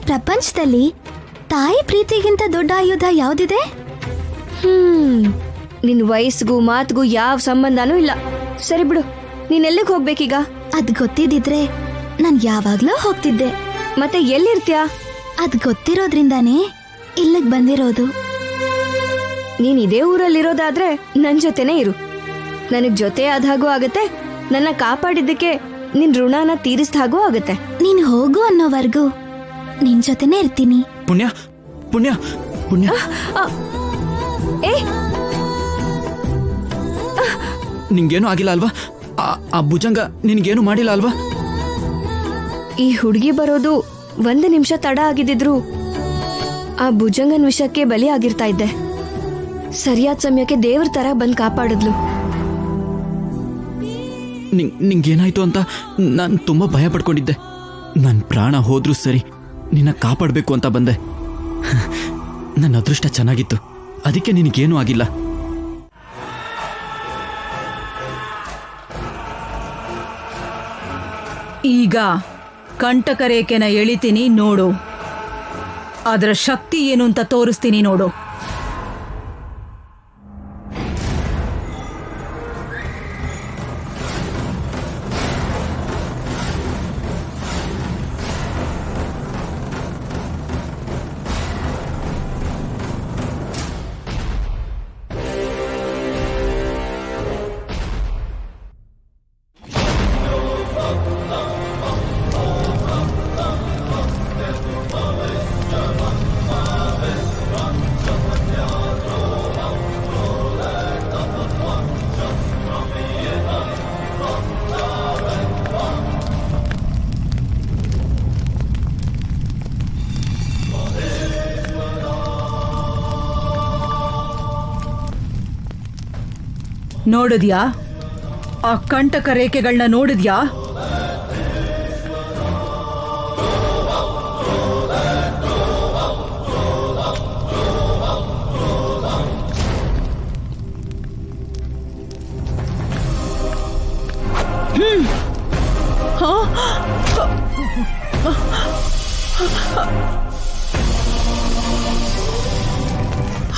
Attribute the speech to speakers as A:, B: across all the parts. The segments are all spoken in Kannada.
A: ಪ್ರಪಂಚದಲ್ಲಿ ತಾಯಿ ಪ್ರೀತಿಗಿಂತ ದೊಡ್ಡ ಆಯುಧ ಯಾವ್ದಿದೆ?
B: ನಿನ್ ವಯಸ್ಸಿಗೂ ಮಾತಿಗೂ ಯಾವ ಸಂಬಂಧನೂ ಇಲ್ಲ. ಸರಿ ಬಿಡು, ನೀನ್ ಎಲ್ಲಿಗೆ ಹೋಗ್ಬೇಕೀಗ?
A: ಅದ್ ಗೊತ್ತಿದ್ದಿದ್ರೆ ನಾನ್ ಯಾವಾಗ್ಲೂ ಹೋಗ್ತಿದ್ದೆ.
B: ಮತ್ತೆ ಎಲ್ಲಿರ್ತೀಯ?
A: ಅದ್ ಗೊತ್ತಿರೋದ್ರಿಂದಾನೇ ಇಲ್ಲಿಗ್ ಬಂದಿರೋದು.
B: ನೀನ್ ಇದೇ ಊರಲ್ಲಿರೋದಾದ್ರೆ ನನ್ ಜೊತೆನೇ ಇರು. ನನಗ್ ಜೊತೆ ಆದ ಹಾಗೂ ಆಗತ್ತೆ, ನನ್ನ ಕಾಪಾಡಿದ್ದಕ್ಕೆ ನಿನ್ ಋಣನ ತೀರಿಸಿದ ಹಾಗೂ ಆಗತ್ತೆ.
A: ನೀನ್ ಹೋಗು ಅನ್ನೋವರ್ಗೂ ನಿನ್ ಜೊತೆನೇ ಇರ್ತೀನಿ.
C: ಪುಣ್ಯ ಪುಣ್ಯ ಪುಣ್ಯ,
B: ಏ
C: ನಿಂಗೇನು ಆಗಿಲ್ಲ ಅಲ್ವಾ? ಆ ಭುಜಂಗ ನಿನ್ಗೇನು ಮಾಡಿಲ್ಲ ಅಲ್ವಾ?
B: ಈ ಹುಡುಗಿ ಬರೋದು 1 ನಿಮಿಷ ತಡ ಆಗಿದ್ದಿದ್ರು ಆ ಭುಜಂಗನ್ ವಿಷಕ್ಕೆ ಬಲಿ ಆಗಿರ್ತಾ ಇದ್ದೆ. ಸರಿಯಾದ ಸಮಯಕ್ಕೆ ದೇವ್ರ ತರ ಬಂದ್ ಕಾಪಾಡಿದ್ಲು.
C: ನಿಂಗೇನಾಯ್ತು ಅಂತ ನಾನು ತುಂಬಾ ಭಯ ಪಡ್ಕೊಂಡಿದ್ದೆ. ನನ್ನ ಪ್ರಾಣ ಹೋದ್ರೂ ಸರಿ, ನಿನ್ನ ಕಾಪಾಡಬೇಕು ಅಂತ ಬಂದೆ. ನನ್ನ ಅದೃಷ್ಟ ಚೆನ್ನಾಗಿತ್ತು, ಅದಕ್ಕೆ ನಿನಗೇನೂ ಆಗಿಲ್ಲ.
D: ಈಗ ಕಂಟಕ ರೇಖೆನ ಎಳಿತೀನಿ ನೋಡು. ಅದರ ಶಕ್ತಿ ಏನು ಅಂತ ತೋರಿಸ್ತೀನಿ ನೋಡು. ನೋಡಿದ್ಯಾ? ಆ ಕಂಟಕ ರೇಖೆಗಳನ್ನ ನೋಡಿದ್ಯಾ?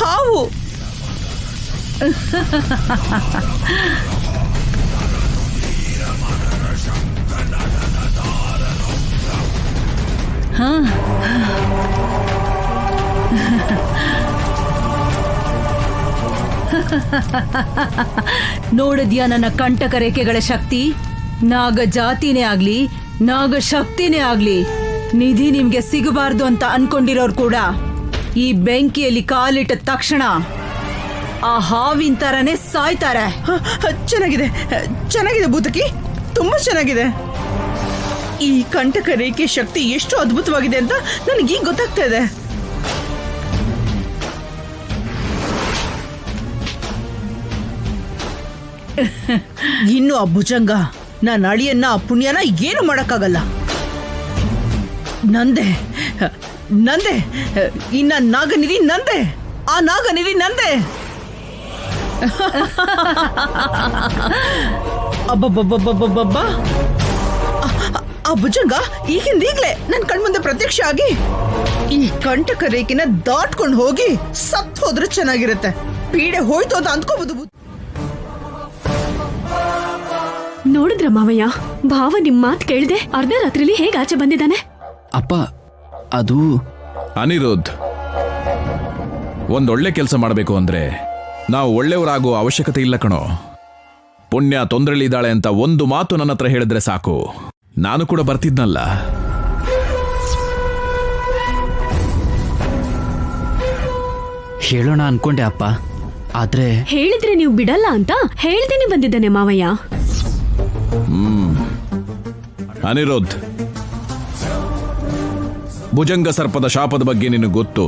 D: ಹಾವು. ನೋಡಿದ್ಯಾ ನನ್ನ ಕಂಟಕ ರೇಖೆಗಳ ಶಕ್ತಿ? ನಾಗ ಜಾತಿನೇ ಆಗ್ಲಿ, ನಾಗ ಶಕ್ತಿನೇ ಆಗ್ಲಿ, ನಿಧಿ ನಿಮ್ಗೆ ಸಿಗಬಾರ್ದು ಅಂತ ಅನ್ಕೊಂಡಿರೋರು ಕೂಡ ಈ ಬೆಂಕಿಯಲ್ಲಿ ಕಾಲಿಟ್ಟ ತಕ್ಷಣ ಆ ಹಾವಿನ ತರನೇ ಸಾಯ್ತಾರೆ.
E: ಚೆನ್ನಾಗಿದೆ, ಚೆನ್ನಾಗಿದೆ ಭೂತಕಿ, ತುಂಬಾ ಚೆನ್ನಾಗಿದೆ. ಈ ಕಂಟಕ ರೇಖೆ ಶಕ್ತಿ ಎಷ್ಟು ಅದ್ಭುತವಾಗಿದೆ ಅಂತ ನನಗೀಗ ಗೊತ್ತಾಗ್ತಾ ಇದೆ. ಇನ್ನು ಆ ಭುಜಂಗ ನನ್ನ ಅಳಿಯನ್ನ, ಆ ಪುಣ್ಯನ ಏನು ಮಾಡಕ್ಕಾಗಲ್ಲ. ನಂದೆ ನಂದೆ, ಇನ್ನ ನಾಗನಿಧಿ ನಂದೆ, ಆ ನಾಗನಿಧಿ ನಂದೆ. ಅಬ್ಬಬ್ಬಬ್ಬಬ್ಬಬ್ಬ, ಆ ಭುಜಂಗ ಈಗಿಂದೀಗ್ಲೇ ನನ್ನ ಕಣ್ಮುಂದೆ ಪ್ರತ್ಯಕ್ಷ ಆಗಿ ಈ ಕಂಟಕ ರೇಖೆನ ದಾಟ್ಕೊಂಡು ಹೋಗಿ ಸತ್ ಹೋದ್ರೆ ಚೆನ್ನಾಗಿರುತ್ತೆ. ಪೀಡೆ ಹೋಯ್ತು ಅಂತ ಅಂದ್ಕೋಬಹುದು.
F: ನೋಡಿದ್ರ ಮಾವಯ್ಯ, ಭಾವ ನಿಮ್ ಮಾತು ಕೇಳ್ದೆ ಅರ್ಧ ರಾತ್ರಿಲಿ ಹೇಗೆ ಆಚೆ ಬಂದಿದ್ದಾನೆ?
C: ಅಪ್ಪ, ಅದು
G: ಅನಿರುದ್ಧ್, ಒಂದೊಳ್ಳೆ ಕೆಲಸ ಮಾಡಬೇಕು ಅಂದ್ರೆ ನಾವು ಒಳ್ಳೆಯವರಾಗುವ ಅವಶ್ಯಕತೆ ಇಲ್ಲ ಕಣೋ. ಪುಣ್ಯ ತೊಂದರೆಲಿದ್ದಾಳೆ ಅಂತ ಒಂದು ಮಾತು ನನ್ನ ಹತ್ರ ಹೇಳಿದ್ರೆ ಸಾಕು, ನಾನು ಕೂಡ ಬರ್ತಿದ್ನಲ್ಲ.
C: ಹೇಳೋಣ ಅನ್ಕೊಂಡೆ ಅಪ್ಪ, ಆದ್ರೆ
F: ಹೇಳಿದ್ರೆ ನೀವು ಬಿಡಲ್ಲ ಅಂತ ಹೇಳ್ದೇನೆ ಬಂದಿದ್ದಾನೆ ಮಾವಯ್ಯ.
G: ಅನಿರುದ್ಧ್, ಭುಜಂಗ ಸರ್ಪದ ಶಾಪದ ಬಗ್ಗೆ ನಿನಗೆ ಗೊತ್ತು.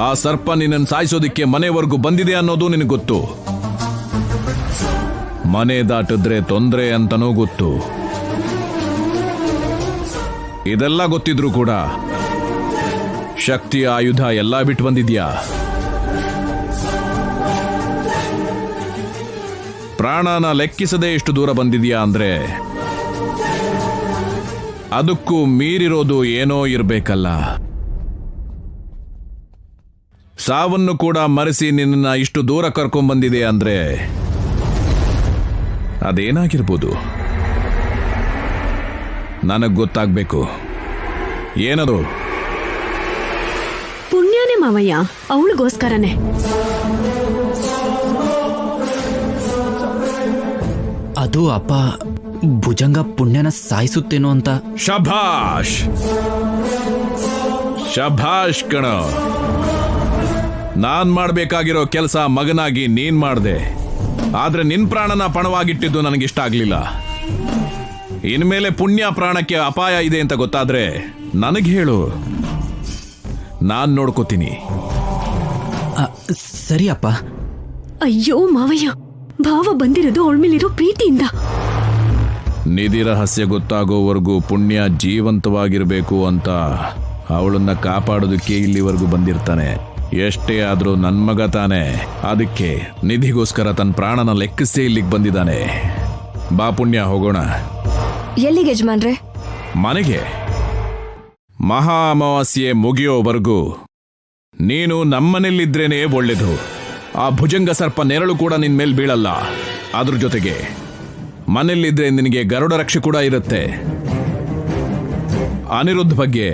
G: ಆ ಸರ್ಪ ನಿನ್ನನ್ನು ಸಾಯಿಸೋದಿಕ್ಕೆ ಮನೆವರೆಗೂ ಬಂದಿದೆ ಅನ್ನೋದು ನಿನಗೆ ಗೊತ್ತು. ಮನೆ ದಾಟಿದ್ರೆ ತೊಂದರೆ ಅಂತನೂ ಗೊತ್ತು. ಇದೆಲ್ಲ ಗೊತ್ತಿದ್ರೂ ಕೂಡ ಶಕ್ತಿಯ ಆಯುಧ ಎಲ್ಲ ಬಿಟ್ಟು ಬಂದಿದ್ಯಾ. ಪ್ರಾಣನ ಲೆಕ್ಕಿಸದೆ ಎಷ್ಟು ದೂರ ಬಂದಿದ್ಯಾ ಅಂದ್ರೆ ಅದಕ್ಕೂ ಮೀರಿರೋದು ಏನೋ ಇರಬೇಕಲ್ಲ. ಸಾವನ್ನು ಕೂಡ ಮರೆಸಿ ನಿನ್ನ ಇಷ್ಟು ದೂರ ಕರ್ಕೊಂಡ್ಬಂದಿದೆ ಅಂದ್ರೆ ಅದೇನಾಗಿರ್ಬೋದು? ನನಗ್ ಗೊತ್ತಾಗ್ಬೇಕು. ಏನದು?
F: ಪುಣ್ಯನೇ ಮಾವಯ್ಯ, ಅವಳಿಗೋಸ್ಕರನೇ.
C: ಅದು ಅಪ್ಪ ಭುಜಂಗ ಪುಣ್ಯನ ಸಾಯಿಸುತ್ತೇನೋ ಅಂತ.
G: ಶಭಾಷ್ ಶಭಾಷ್ ಕಣ. ನಾನ್ ಮಾಡ್ಬೇಕಾಗಿರೋ ಕೆಲಸ ಮಗನಾಗಿ ನೀನ್ ಮಾಡ್ದೆ. ಆದ್ರೆ ನಿನ್ ಪ್ರಾಣನ ಪಣವಾಗಿಟ್ಟಿದ್ದು ನನಗಿಷ್ಟ ಆಗ್ಲಿಲ್ಲ. ಇನ್ಮೇಲೆ ಪುಣ್ಯ ಪ್ರಾಣಕ್ಕೆ ಅಪಾಯ ಇದೆ ಅಂತ ಗೊತ್ತಾದ್ರೆ ನನಗೆ ಹೇಳು, ನಾನ್ ನೋಡ್ಕೋತೀನಿ.
C: ಸರಿ ಅಪ್ಪ.
F: ಅಯ್ಯೋ ಮಾವಯ್ಯ, ಭಾವ ಬಂದಿರೋದು ಅವಳ ಮೇಲಿರೋ ಪ್ರೀತಿಯಿಂದ.
G: ನಿಧಿ ರಹಸ್ಯ ಗೊತ್ತಾಗೋವರೆಗೂ ಪುಣ್ಯ ಜೀವಂತವಾಗಿರ್ಬೇಕು ಅಂತ ಅವಳನ್ನ ಕಾಪಾಡೋದಕ್ಕೆ ಇಲ್ಲಿವರೆಗೂ ಬಂದಿರ್ತಾನೆ. ಎಷ್ಟೇ ಆದ್ರೂ ನನ್ ಮಗ ತಾನೆ. ಅದಕ್ಕೆ ನಿಧಿಗೋಸ್ಕರ ತನ್ನ ಪ್ರಾಣನ ಲೆಕ್ಕಿಸೇ ಇಲ್ಲಿಗೆ ಬಂದಿದ್ದಾನೆ. ಬಾ ಪುಣ್ಯ, ಹೋಗೋಣ.
B: ಎಲ್ಲಿಗೆ ಯಜಮಾನ್ರೆ?
G: ಮನೆಗೆ. ಮಹಾ ಅಮಾವಾಸ್ಯೆ ಮುಗಿಯೋವರೆಗೂ ನೀನು ನಮ್ಮನೆಯಲ್ಲಿದ್ರೇನೆ ಒಳ್ಳೇದು. ಆ ಭುಜಂಗ ಸರ್ಪ ನೆರಳು ಕೂಡ ನಿನ್ ಮೇಲ್ ಬೀಳಲ್ಲ. ಅದ್ರ ಜೊತೆಗೆ ಮನೆಯಲ್ಲಿದ್ರೆ ನಿನಗೆ ಗರುಡ ರಕ್ಷೆ ಕೂಡ ಇರುತ್ತೆ. ಅನಿರುದ್ಧ ಬಗ್ಗೆ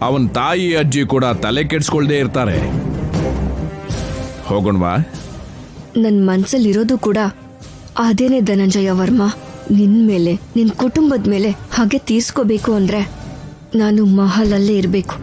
G: ಅವನ್ ತಾಯಿ ಅಜ್ಜಿ ಕೂಡ ತಲೆ ಕೆಡ್ಸ್ಕೊಳ್ದೇ ಇರ್ತಾರೆ. ಹೋಗೋಣವಾ?
B: ನನ್ ಮನ್ಸಲ್ಲಿರೋದು ಕೂಡ ಅದೇನೆ ಧನಂಜಯ ವರ್ಮ. ನಿನ್ ಮೇಲೆ, ನಿನ್ ಕುಟುಂಬದ ಮೇಲೆ ಹಾಗೆ ತೀರ್ಸ್ಕೋಬೇಕು ಅಂದ್ರೆ ನಾನು ಮಹಲಲ್ಲೇ ಇರ್ಬೇಕು.